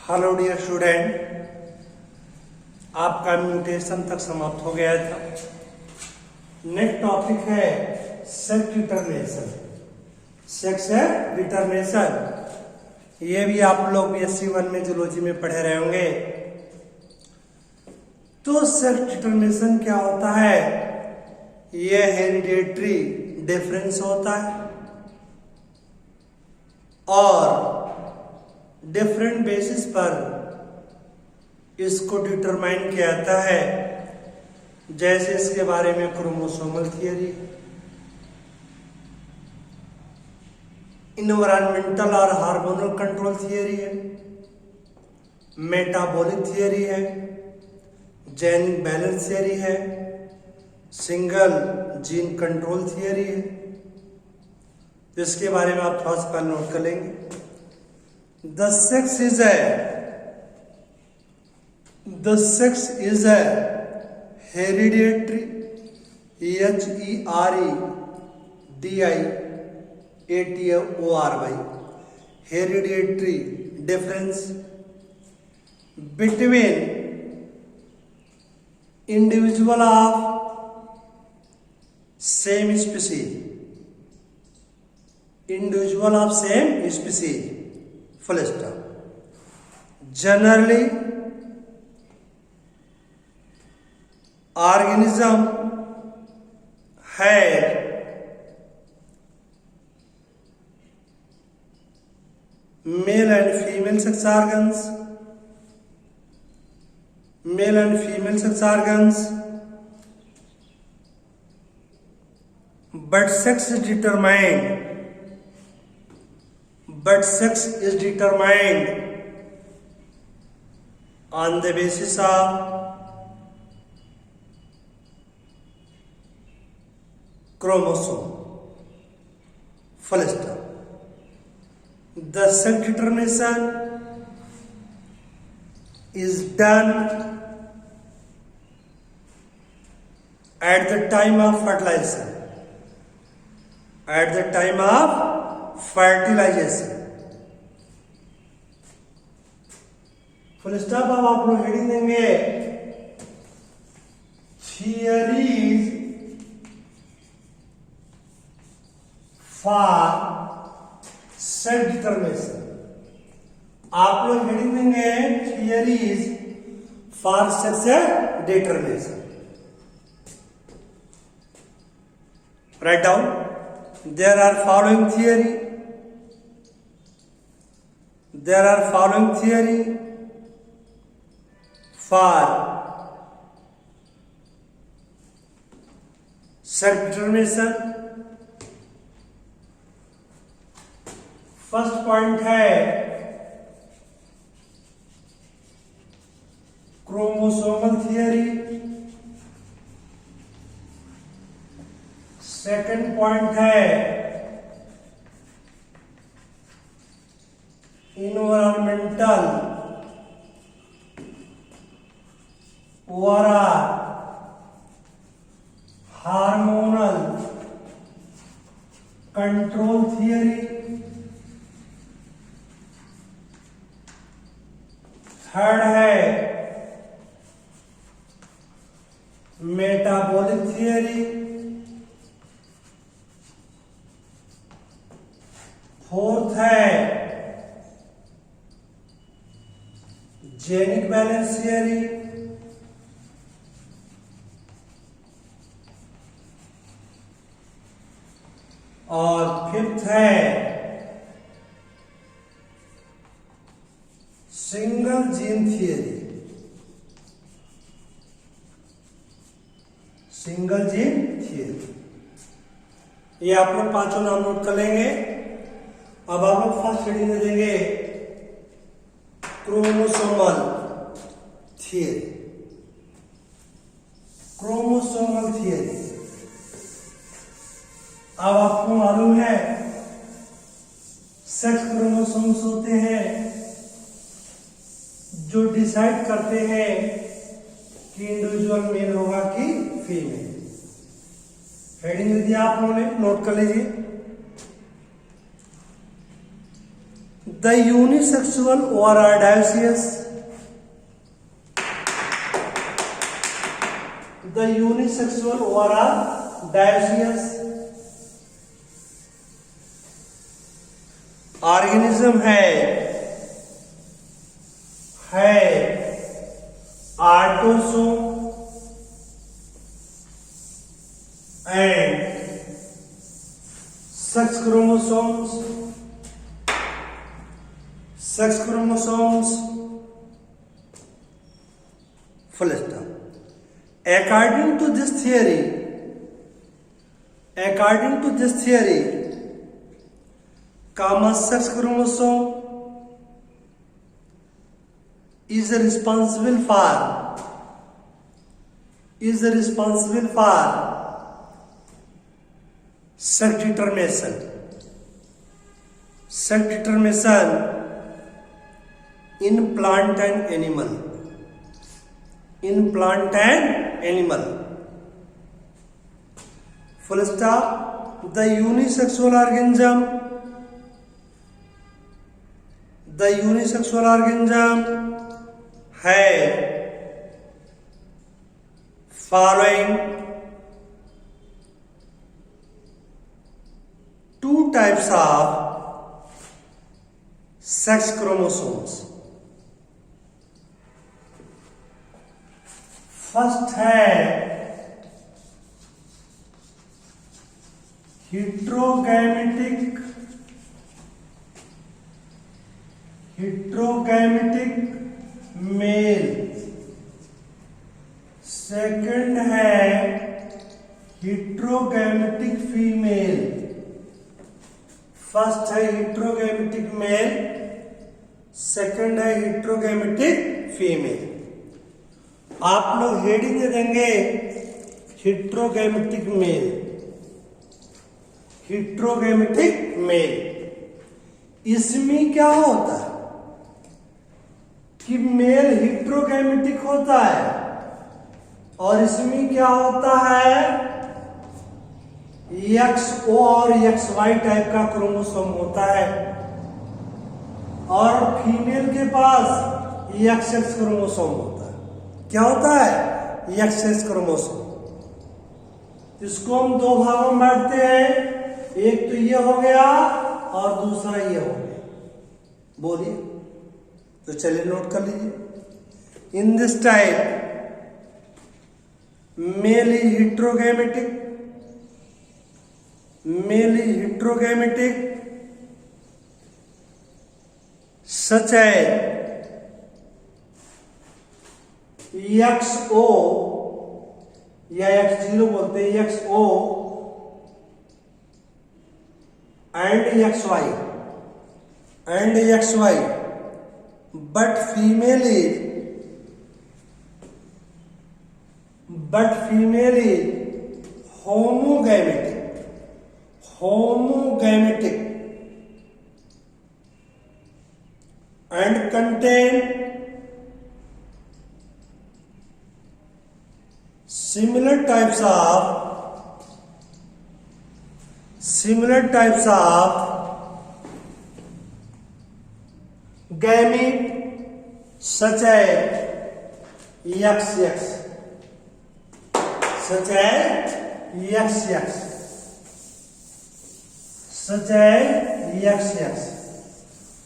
Hello dear student, आपका mutation तक समाप्त हो गया था। नेक्स्ट टॉपिक है सेक्स डिटर्मिनेशन। सेक्स डिटर्मिनेशन ये भी आप लोग BSc 1 में जूलॉजी में पढ़े रहे होंगे। तो सेक्स डिटर्मिनेशन क्या होता है? यह हेरिडेटरी डिफरेंस होता है और डिफरेंट बेसिस पर इसको डिटरमाइन किया जाता है। जैसे इसके बारे में क्रोमोसोमल थियरी, इन्वायरमेंटल और हार्मोनल कंट्रोल थियरी है, मेटाबॉलिक थियरी है, जेनिक बैलेंस थियरी है, सिंगल जीन कंट्रोल थियरी है। इसके बारे में आप थोड़ा सा नोट कर लेंगे। The sex is a hereditary hereditary hereditary difference between individual of same species. Individual of same species. Full stop. Generally, organism have male and female sex organs, but sex is determined on the basis of chromosome. Full stop. The sex determination is done at the time of fertilization. Full stop. अब आप लोग heading देंगे theories for sex determination. आप लोग heading देंगे theories for sex determination. Write down. There are following theory for sex determination. First point है chromosomal theory. Second point है environmental और हार्मोनल कंट्रोल थियरी। थर्ड है मेटाबॉलिक थियरी। फोर्थ है genic balance theory. और fifth है single gene theory. ये आप लोग पांचों नाम नोट कर लेंगे। अब आप लोग फर्स्ट हेडिंग में देंगे क्रोमोसोमल थियरी। अब आपको मालूम है सेक्स क्रोमोसोम्स होते हैं जो डिसाइड करते हैं कि इंडिविजुअल मेल होगा कि फीमेल। हेडिंग दिया आप लोगों ने, नोट कर लीजिए। The unisexual or are dioecious. The unisexual or are dioecious. Organism है autosome and sex chromosomes full stop. According to this theory, common sex chromosome is responsible for sex determination in plant and animal. Full stop. The unisexual organism है following two types of sex chromosomes. First है heterogamic mail. Second है heterogamic female. First है heterogamic mail, second है heterogamic female. आप लोग heading दे देंगे heterogamic mail. इसमें क्या होता है कि मेल heterogamic होता है और इसमें क्या होता है XO और XY टाइप का क्रोमोसोम होता है और फीमेल के पास XX क्रोमोसोम होता है. क्या होता है XX क्रोमोसोम. इसको हम दो भागों में बांटते हैं, एक तो ये हो गया और दूसरा ये हो गया. बोलिए तो चलिए नोट कर लीजिए. In this type male is heterogamic such as XO या X0 बोलते हैं, XO and XY, but female is homogamic and contain similar types of gamete such as XX.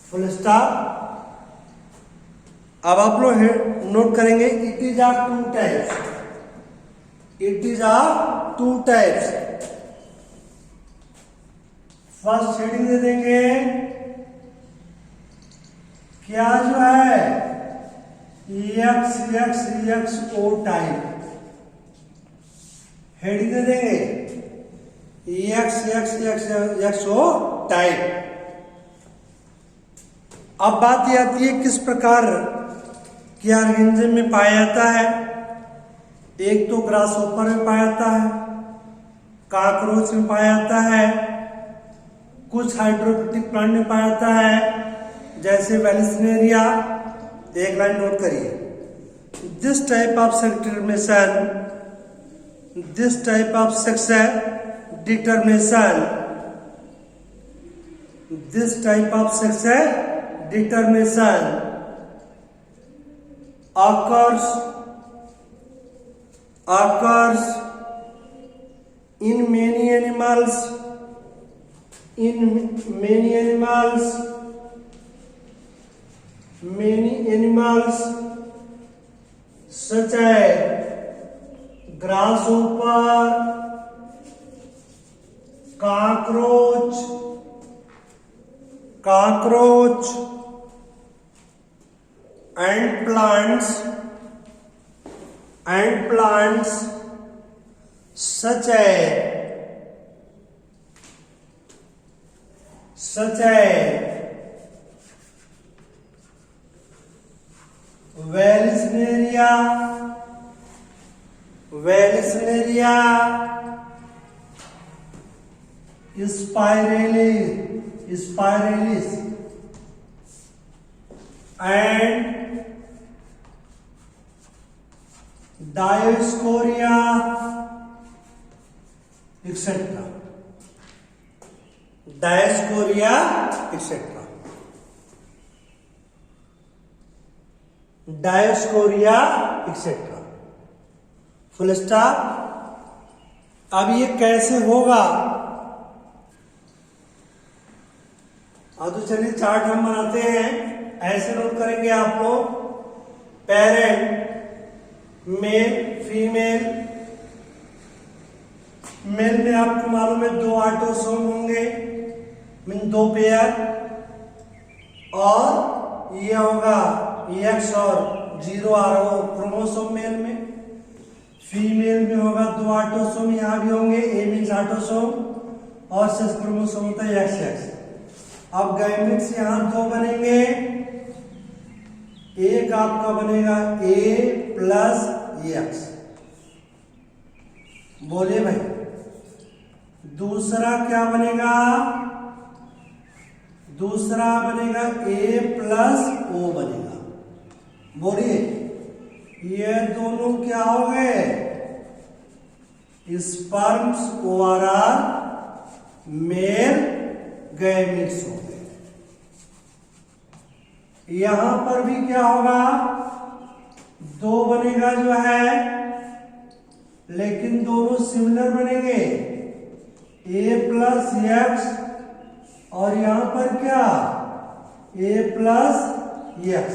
Full stop. अब आप लोग नोट करेंगे it is are two types. First heading दे देंगे क्या जो है XXXO टाइप. हेडिंग दे देंगे XXXO टाइप. अब बात यह आती है किस प्रकार के ऑर्गेनिज्म में पाया जाता है. एक तो ग्रासहोपर में पाया जाता है, कॉकरोच में पाया जाता है, कुछ हाइड्रोफिटिक प्लांट में पाया जाता है जैसे वेलिस्नेरिया. एक लाइन नोट करिए. This type of sex determination occurs in many animals such as grasshopper, cockroach and plants such as Vallisneria, spiralis and Dioscorea, etc. Dioscorea, etc. Full stop. अब ये कैसे होगा? तो चलिए चार्ट हम बनाते हैं। ऐसे नोट करेंगे आप लोग, पेरेंट मेल फीमेल। मेल में आपको मालूम है 2 ऑटोसोम होंगे, मीन 2 पेयर, और ये होगा X और 0 क्रोमोसोम मेल में। फीमेल में होगा 2 ऑटोसोम, यहां भी होंगे, A मीन्स ऑटोसोम और सेक्स क्रोमोसोम होता है XX। अब गैमेट्स यहां 2 बनेंगे, एक आपका बनेगा A प्लस X, बोलिए भाई। दूसरा क्या बनेगा? दूसरा बनेगा A प्लस O बनेगा, बोलिए। ये दोनों क्या हो गए? स्पर्म्स ORR मेल गैमेट्स हो गए। यहां पर भी क्या होगा? 2 बनेगा जो है, लेकिन दोनों सिमिलर बनेंगे, A प्लस X, और यहां पर क्या? A plus X।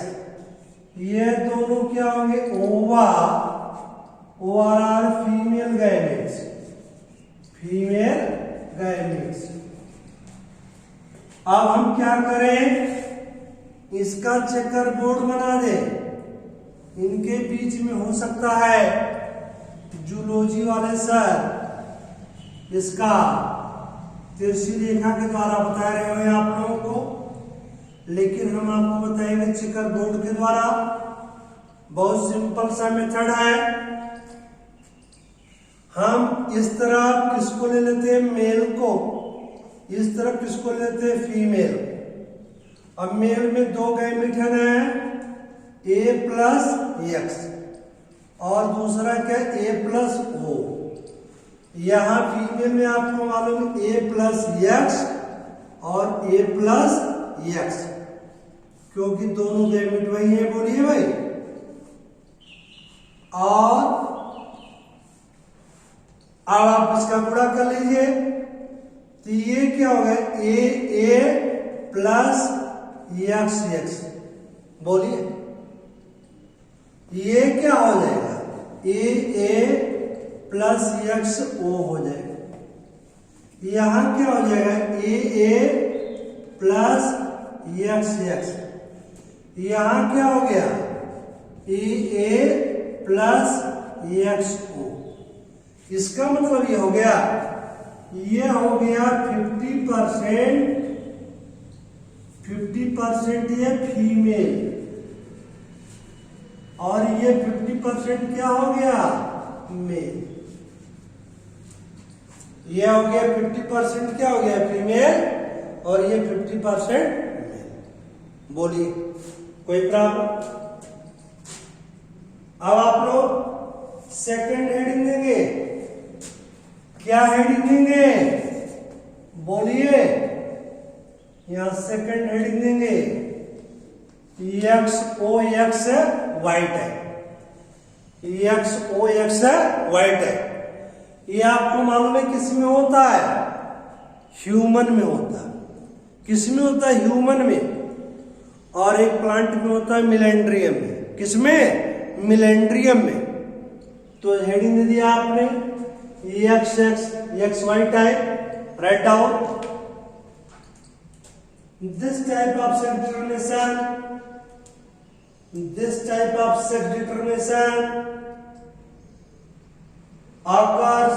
ये दोनों क्या होंगे? ORR female gametes. अब हम क्या करें? इसका चेकर बोर्ड बना दे। इनके बीच में हो सकता है जूलॉजी वाले सर इसका तिरछी रेखा के द्वारा बता रहे हो आप लोगों को, लेकिन हम आपको बताएंगे चेकर बोर्ड के द्वारा। बहुत सिंपल सा मेथड है। हम इस तरह किसको ले लेते हैं? मेल को। इस तरफ किसको ले लेते हैं? फीमेल। अब मेल में 2 गैमेट है, A प्लस X, और दूसरा क्या? A plus O। यहां फीमेल में आपको मालूम है A प्लस X और A प्लस X, क्योंकि दोनों गैमेट वही है, बोलिए भाई। और अब आप इसका गुणा कर लीजिए, तो ये क्या होगा? A प्लस X, बोलिए। ये क्या हो जाएगा? A प्लस XO हो जाएगा। यहां क्या हो जाएगा? A plus XX। यहां क्या हो गया? A plus XO। इसका मतलब ये हो गया 50% ये फीमेल, और ये 50% क्या हो गया? मेल। ये हो गया 50% क्या हो गया? फीमेल, और ये 50% मेल। बोलिए, कोई प्रॉब्लम? अब आप लोग सेकंड हेडिंग देंगे। क्या हेडिंग देंगे? बोलिए। यहां सेकंड हेडिंग देंगे XOX Y type, XOX Y type. ये आपको मालूम है किस में होता है? ह्यूमन में होता है। किस में होता है? ह्यूमन में। और एक प्लांट में होता है मिलेंड्रियम में। किसमें? मिलेंड्रियम में। तो हेडिंग दे दिया आपने XY type, write down. This type of sex determination occurs.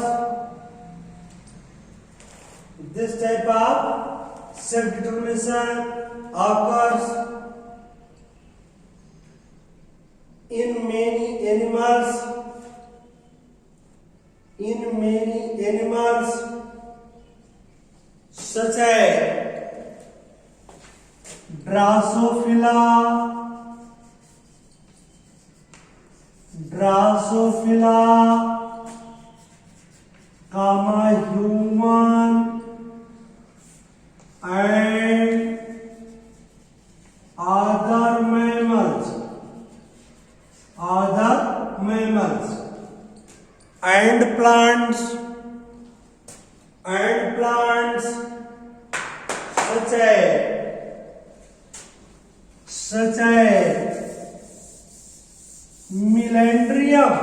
This type of sex determination occurs in many animals. Such as Drosophila, human and other mammals and plants such as melandrium.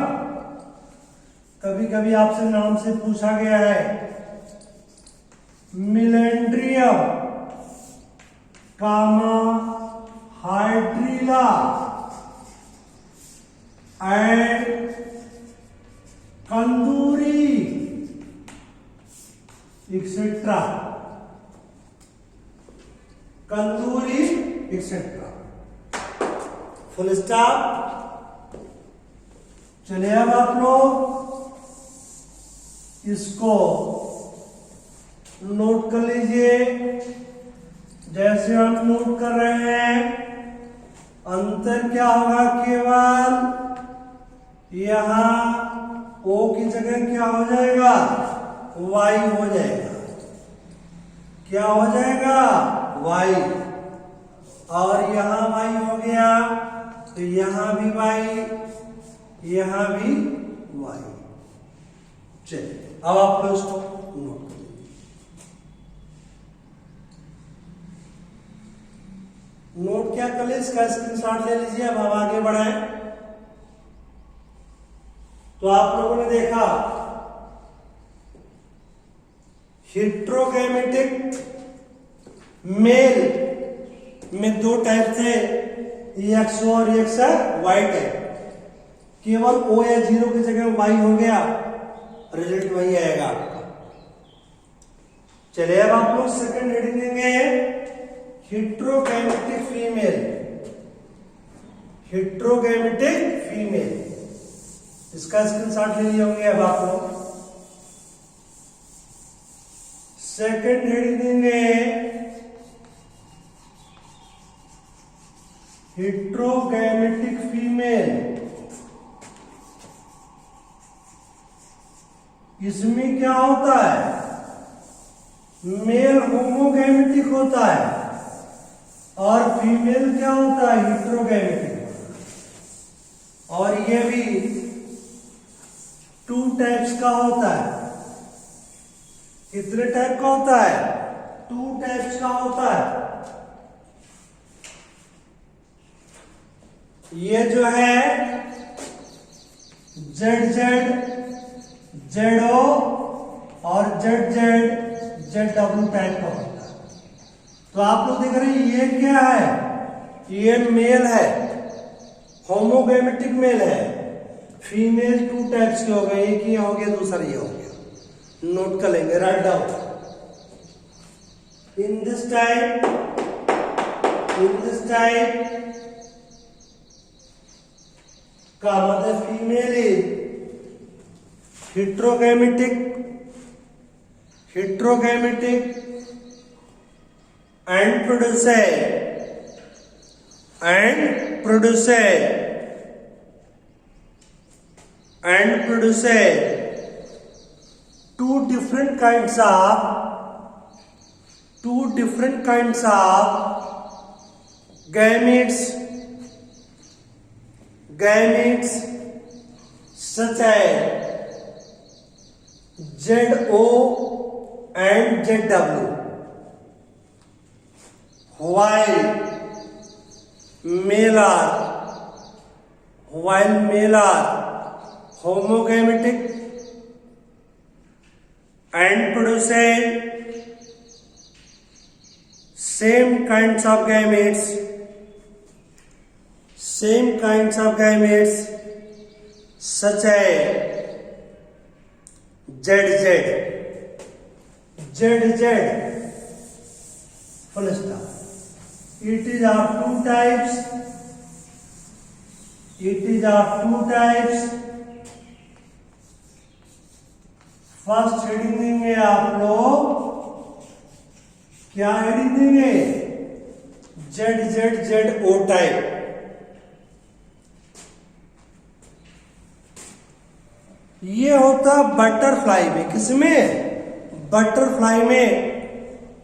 कभी कभी आपसे नाम से पूछा गया है melandrium, hydrilla and कंदूरी etcetera, full stop. चलिए अब आप लोग इसको नोट कर लीजिए। जैसे हम नोट कर रहे हैं, अंतर क्या होगा? केवल यहां O की जगह क्या हो जाएगा? Y हो जाएगा। क्या हो जाएगा? Y। और यहां Y हो गया तो यहां भी Y, यहां भी Y। चलिए अब आप लोग इसको नोट कर लीजिए। नोट क्या कर ले, इसका स्क्रीनशॉट ले लीजिए। अब हम आगे बढ़ाएं। तो आप लोगों ने देखा हेट्रोगैमेटिक मेल में दो टाइप थे, XO और XY टाइप। केवल O या 0 की जगह Y हो गया, रिजल्ट वही आएगा आपका। चलिए अब आप लोग सेकंड हेडिंग देंगे हेट्रोगैमेटिक फीमेल। इसका स्क्रीनशॉट ले लिए होंगे अब आप लोग। सेकंड हेडिंग देंगे हेट्रोगैमेटिक फीमेल। इसमें क्या होता है? मेल होमोगैमेटिक होता है और फीमेल क्या होता है? हेट्रोगैमेटिक। और ये भी 2 टाइप्स का होता है। कितने टाइप का होता है? 2 टाइप्स का होता है। ये जो है ZO और ZW टाइप का होता है। तो आप लोग देख रहे हैं ये क्या है? ये मेल है, होमोगैमेटिक मेल है। फीमेल 2 टाइप्स के हो गए, एक ये हो गया, दूसरा ये हो गया। नोट कर लेंगे, write down. In this type का मतलब female is heterogamitic and produce two different kinds of gametes gametes such as ZO and ZW, while male are homogametic and producing same kinds of gametes such as ZZ, full stop. It is of two types. First heading देंगे आप लोग, क्या heading देंगे? ZO type. ये होता butterfly में, किसमें? Butterfly में,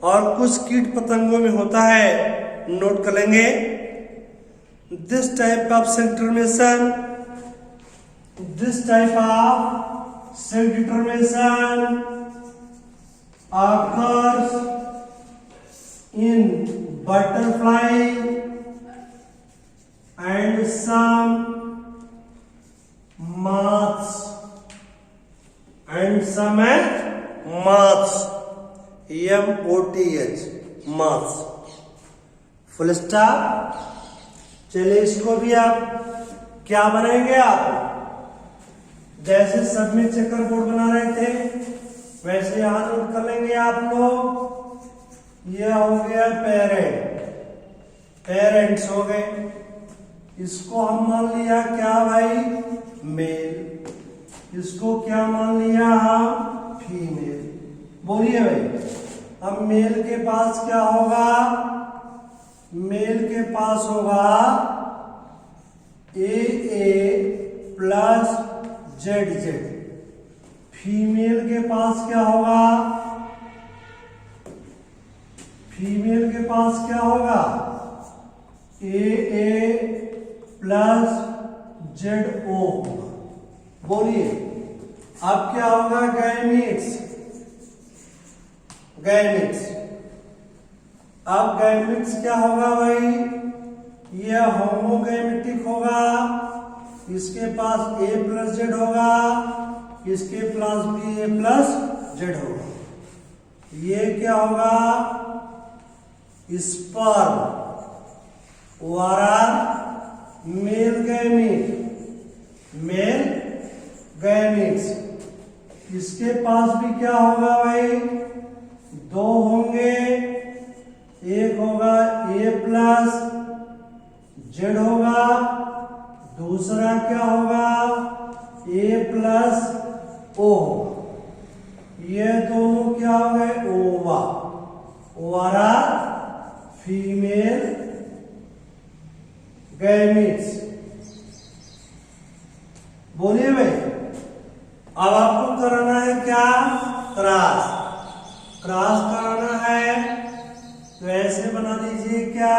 और कुछ कीट पतंगों में होता है, नोट कर लेंगे। दिस टाइप ऑफ सेल determination occurs in butterfly and some moths MOTH, moths, full stop. चलिए इसको भी आप क्या बनाएंगे? आप जैसे सब में चेकर बोर्ड बना रहे थे वैसे यहां नोट कर लेंगे आप लोग। ये हो गया पेरेंट्स हो गए, इसको हम मान लिया क्या भाई? मेल। इसको क्या मान लिया हम? फीमेल। बोलिए भाई, अब मेल के पास क्या होगा? मेल के पास होगा AA प्लस ZZ। फीमेल के पास क्या होगा? फीमेल के पास क्या होगा? AA प्लस ZO होगा। बोलिए अब क्या होगा? गैमीट्स। अब गैमीट्स क्या होगा भाई? यह होमोगैमेटिक होगा, इसके पास A प्लस Z होगा, इसके पास भी A प्लस Z होगा। ये क्या होगा? स्पर्म वारा मेल गैमीट्स। इसके पास भी क्या होगा भाई? दो होंगे, एक होगा A प्लस Z होगा, दूसरा क्या होगा? A प्लस O होगा। ये दोनों क्या हो गए? Owara female gametes. बोलिए भाई, अब आपको कराना है क्या? क्रॉस कराना है, तो ऐसे बना लीजिए क्या?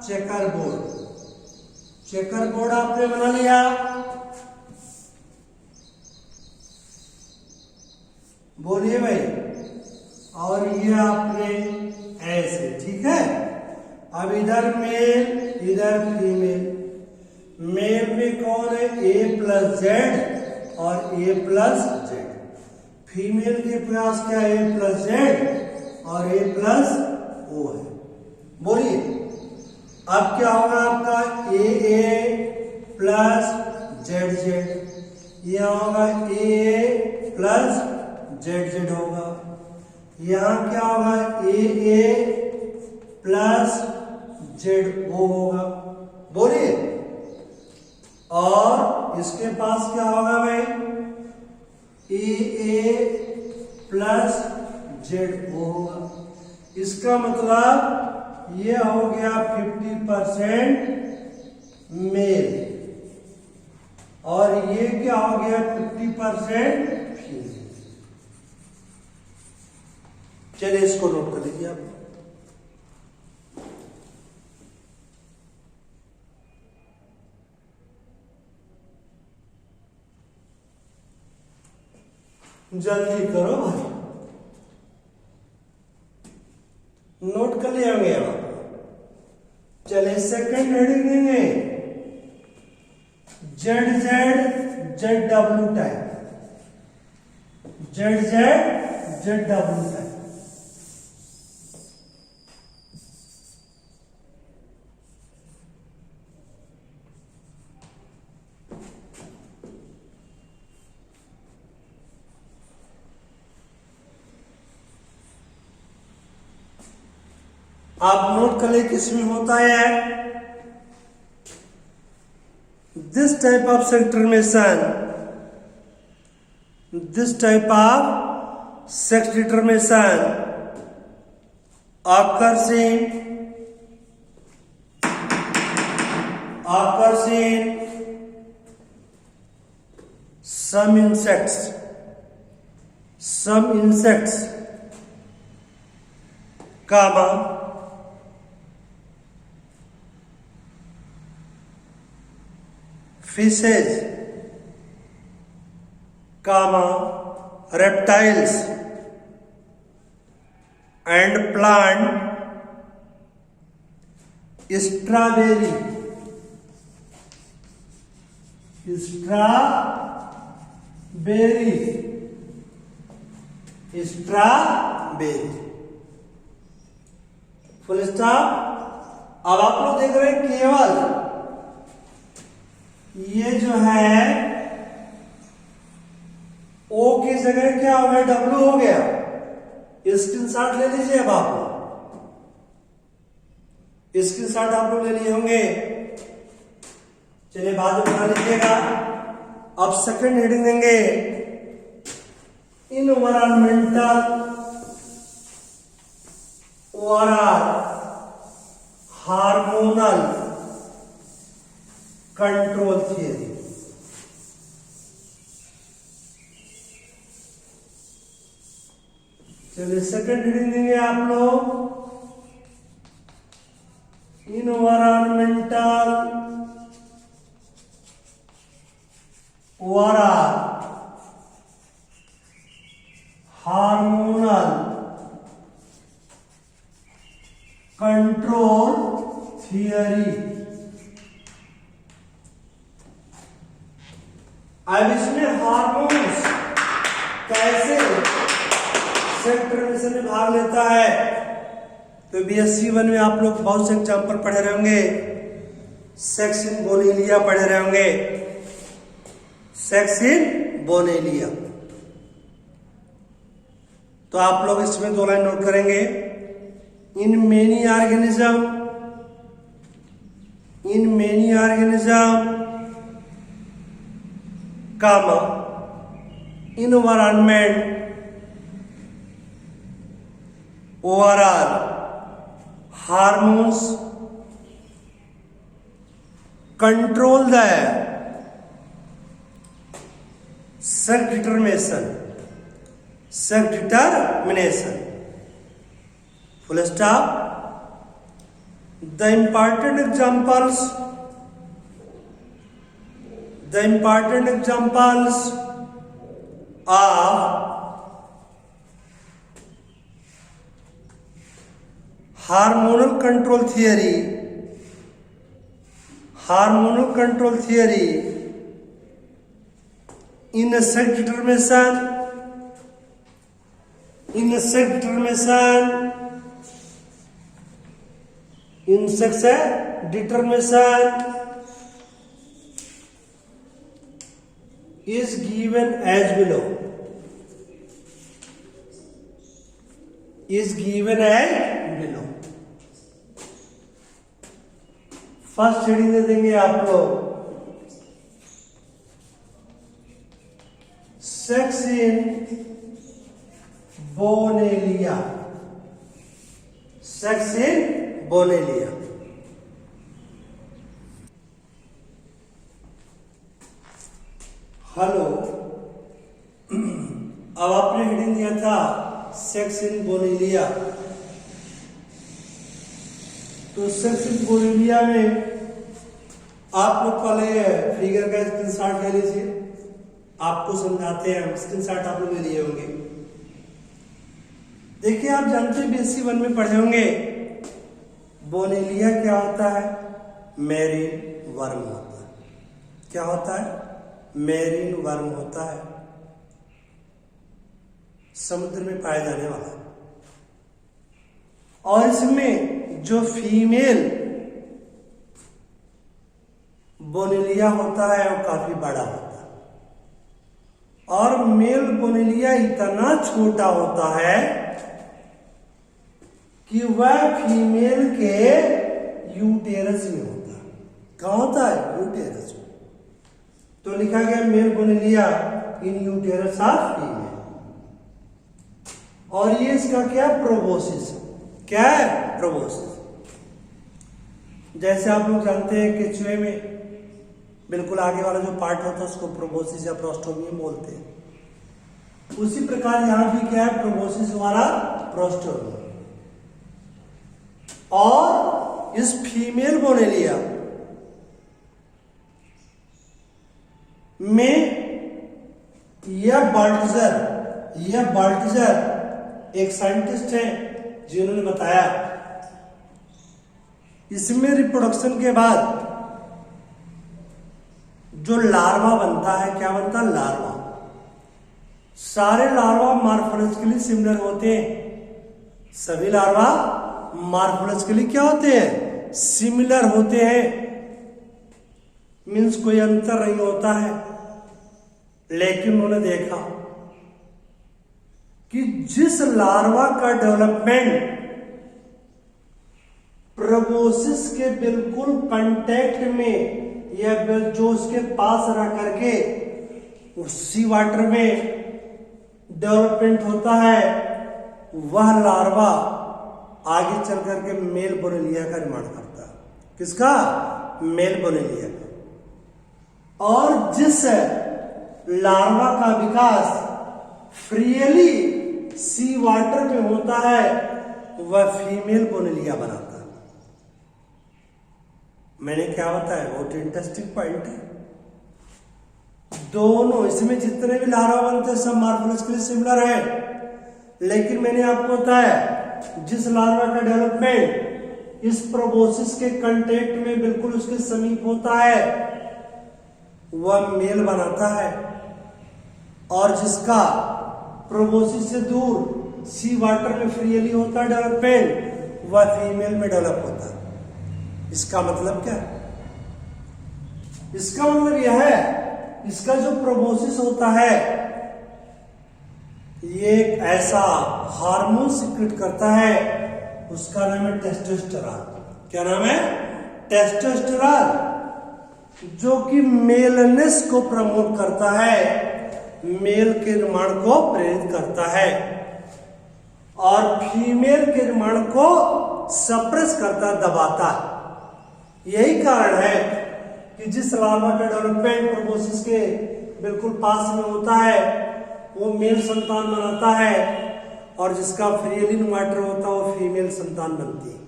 चेकर बोर्ड आपने बना लिया। बोलिए भाई, और ये आपने ऐसे, ठीक है। अब इधर मेल इधर फीमेल। मेल में कौन है? A प्लस Z और A प्लस Z। फीमेल के पास क्या? A प्लस Z और A प्लस O है। बोलिए अब क्या होगा आपका? AA plus ZZ। यह होगा AA प्लस ZZ होगा। यहां क्या होगा? AA प्लस ZO होगा। बोलिए, और इसके पास क्या होगा भाई? AA प्लस ZO होगा। इसका मतलब ये हो गया 50% मेल, और ये क्या हो गया? 50% फीमेल। चलिए इसको नोट कर लीजिए आप। जल्दी करो भाई, नोट कर लिया होंगे आप। चलिए सेकंड हेडिंग देंगे ZZ टाइप, ZZ टाइप। आप नोट कर ले किसमें होता है। दिस टाइप ऑफ सेक्टरमेशन, this type of sex determination occurs in some insects, comma, fishes, comma, reptiles and plant strawberry full stop. अब आप लोग देख रहे हैं केवल ये जो है ओ की जगह क्या हो गया, डब्ल्यू हो गया। स्क्रीनशॉट ले लीजिए। अब आप स्क्रीनशॉट आप लोग ले लिए होंगे, चलिए बाद में बना लीजिएगा। अब सेकंड हेडिंग देंगे इन्वायरमेंटल और हार्मोनल कंट्रोल थियरी। चलिए सेकंड हेडिंग देंगे आप लोग इन्वायरमेंटल और हार्मोनल कंट्रोल थियरी। अब इसमें हार्मोन्स कैसे सेक्टरमेशन में भाग लेता है, तो BSc 1 में आप लोग बहुत से एग्जाम्पल पढ़े रहे होंगे। सेक्स इन बोनेलिया पढ़े रहे होंगे, सेक्स इन बोनेलिया। तो आप लोग इसमें 2 लाइन नोट करेंगे। In many organism comma environment overall hormones control the sex determination full stop। the important examples of hormonal control theory in sex determination is given as below। First heading दे देंगे आप लोग sex इन बोनेलिया। Hello, अब आपने heading दिया था sex इन बोनेलिया, तो sex इन बोनेलिया में आप लोग पहले फिगर का स्क्रीनशॉट ले लीजिए। आपको समझाते हैं, स्क्रीनशॉट आप लोग लिए होंगे। देखिए आप जानते हैं BSc 1 में पढ़े होंगे, बोनेलिया क्या होता है? मैरीन वर्म होता है। क्या होता है? मैरीन वर्म होता है, समुद्र में पाया जाने वाला। और इसमें जो फीमेल बोनेलिया होता है वो काफी बड़ा होता है, और मेल बोनेलिया इतना छोटा होता है कि वह फीमेल के यूटेरस में होता है। कहाँ होता है? यूटेरस में। तो लिखा गया male Bonellia in uterus of female. और ये इसका क्या? प्रोबोसिस। क्या है? प्रोबोसिस। जैसे आप लोग जानते हैं कि चूहे में बिल्कुल आगे वाला जो पार्ट होता है उसको प्रोबोसिस या प्रोस्टोमियम बोलते हैं। उसी प्रकार यहां भी क्या है? प्रोबोसिस वाला प्रोस्टोमियम। और इस फीमेल बोनेलिया में यह बाल्टजर एक साइंटिस्ट है जिन्होंने बताया इसमें रिप्रोडक्शन के बाद जो लार्वा बनता है, क्या बनता है? लार्वा। सारे लार्वा मॉर्फोलॉजिकली सिमिलर होते हैं। सभी लार्वा मॉर्फोलॉजिकली क्या होते हैं? सिमिलर होते हैं। मीन्स कोई अंतर नहीं होता है। लेकिन उन्होंने देखा कि जिस लार्वा का डेवलपमेंट प्रोबोसिस के बिल्कुल कांटेक्ट में या जो उसके पास रह करके उसी वाटर में डेवलपमेंट होता है, वह लार्वा आगे चल करके मेल बोनेलिया का निर्माण करता है। किसका? मेल बोनेलिया का। और जिस लार्वा का विकास फ्रीली सी वाटर में होता है वह फीमेल बोनेलिया बनाता है। मैंने क्या बताया? बहुत इंटरेस्टिंग पॉइंट है। दोनों इसमें जितने भी लार्वा बनते हैं सब मॉर्फोलॉजिकली सिमिलर है, लेकिन मैंने आपको बताया जिस लार्वा का डेवलपमेंट इस प्रोबोसिस के कांटेक्ट में बिल्कुल उसके समीप होता है वह मेल बनाता है, और जिसका प्रोबोसिस से दूर सी वाटर में फ्रीली होता है डेवलपमेंट, वह फीमेल में डेवलप होता है। इसका मतलब क्या है? इसका मतलब यह है, इसका जो प्रोबोसिस होता है ये एक ऐसा हार्मोन सिक्रेट करता है, उसका नाम है टेस्टोस्टेरॉन। क्या नाम है? टेस्टोस्टेरॉन, जो कि मेलनेस को प्रमोट करता है, मेल के निर्माण को प्रेरित करता है, और फीमेल के निर्माण को सप्रेस करता, दबाता है। यही कारण है कि जिस लार्वा का डेवलपमेंट प्रोबोसिस के बिल्कुल पास में होता है वो मेल संतान बनाता है, और जिसका फ्रीली वाटर होता है वो फीमेल संतान बनती है।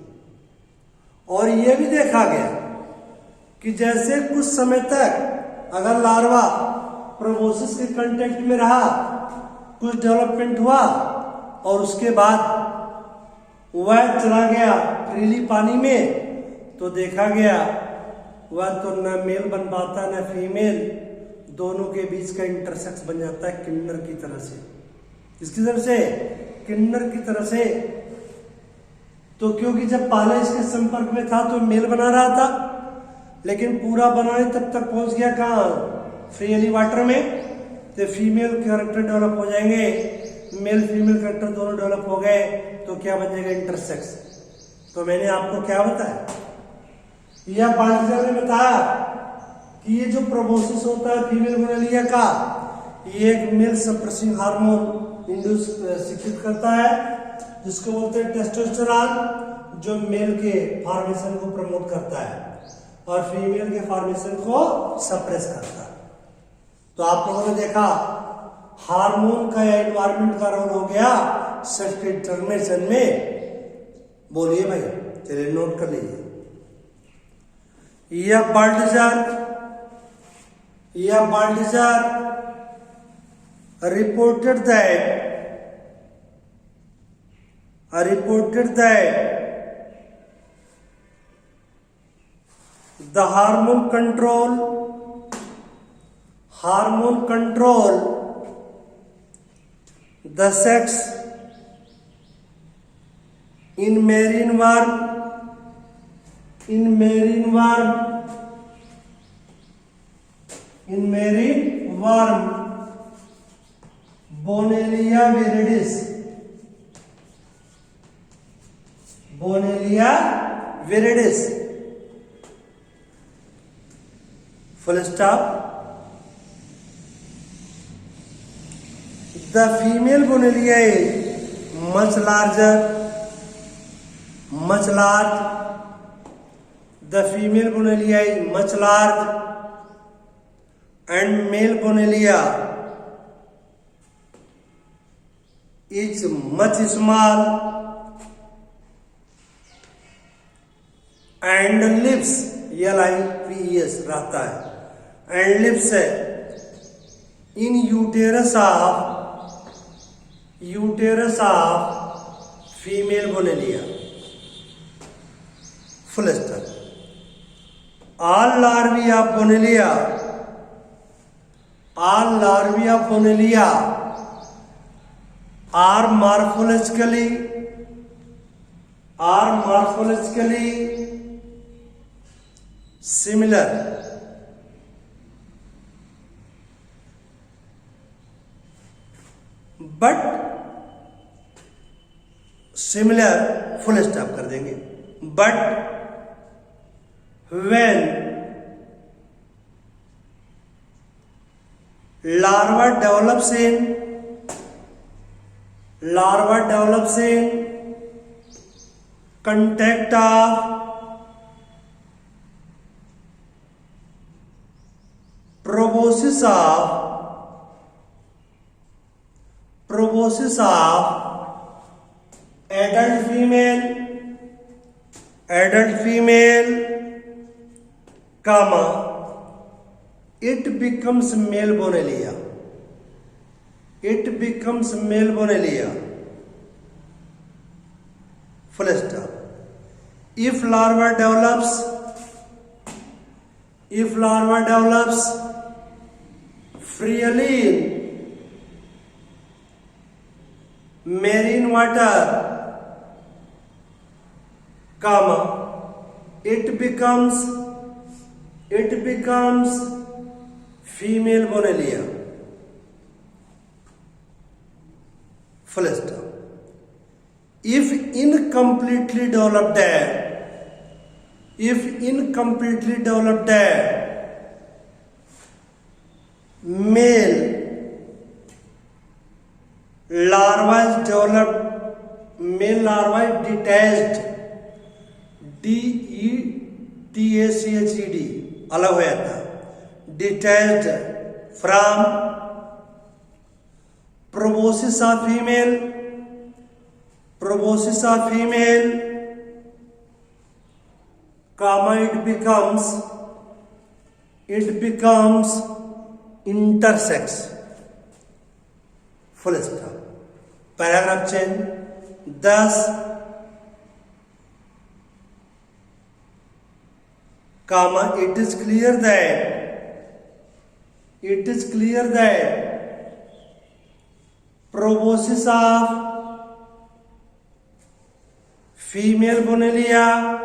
और यह भी देखा गया कि जैसे कुछ समय तक अगर लार्वा प्रोबोसिस के कांटेक्ट में रहा, कुछ डेवलपमेंट हुआ, और उसके बाद वह चला गया फ्रीली पानी में, तो देखा गया वह तो न मेल बन पाता न फीमेल, दोनों के बीच का इंटरसेक्स बन जाता है किन्नर की तरह से। किसकी तरह से? किन्नर की तरह से। तो क्योंकि जब पहले इसके संपर्क में था तो मेल बना रहा था, लेकिन पूरा बनाने तब तक पहुंच गया कहां? फ्रीली वाटर में, तो फीमेल कैरेक्टर डेवलप हो जाएंगे, मेल फीमेल कैरेक्टर दोनों डेवलप हो गए, तो क्या बन जाएगा? इंटरसेक्स। तो मैंने आपको क्या बताया? यह बाल्टजर ने बताया कि ये जो प्रोबोसिस होता है फीमेल बोनेलिया का, ये एक male suppressing hormone induce secrete करता है, जिसको बोलते हैं टेस्टोस्टेरॉन, जो मेल के फॉर्मेशन को प्रमोट करता है और फीमेल के फॉर्मेशन को सप्रेस करता है। तो आप लोगों ने देखा हार्मोन का या एनवायरमेंट का रोल हो गया सेक्स के डिटरमिनेशन में। बोलिए भाई, चलिए नोट कर लीजिए। यह बाल्टजर reported that the hormone control the sex in marine worm, Bonellia viridis. Full stop. The female Bonellia is much large. The female Bonellia is much large, and male Bonellia is much small, and lives LIPES रहता है, and lives in uterus of female Bonellia. Full stop. All larvae of Bonellia are morphologically similar. But similar, full stop कर देंगे. But when larva develops in contact of proboscis of adult female, comma, it becomes male Bonellia. Full stop. If larva develops freely in marine water, comma, it becomes female Bonellia. Full stop. If incompletely developed male larva is detached, DETACHED अलग हो जाता है, detached from proboscis of female, comma, it becomes intersex. Full stop. Paragraph change. Thus, comma, it is clear that proboscis of female Bonellia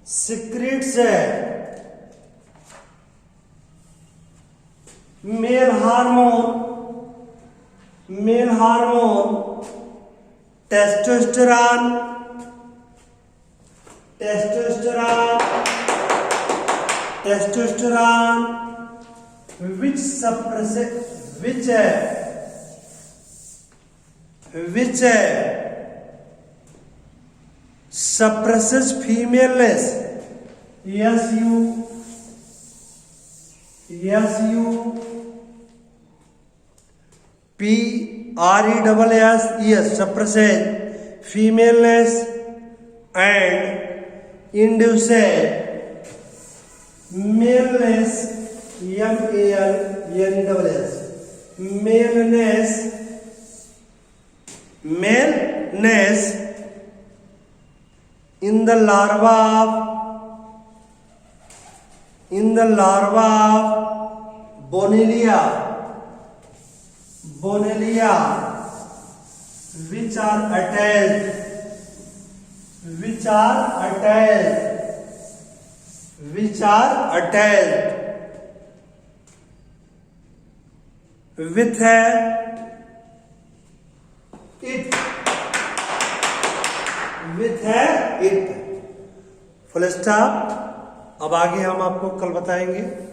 secretes male hormone testosterone which suppresses femaleness. PRESS suppresses femaleness and induces maleness MALNESS, male nest in the larva of Bonellia, which are attached with it. Full stop. अब आगे हम आपको कल बताएंगे।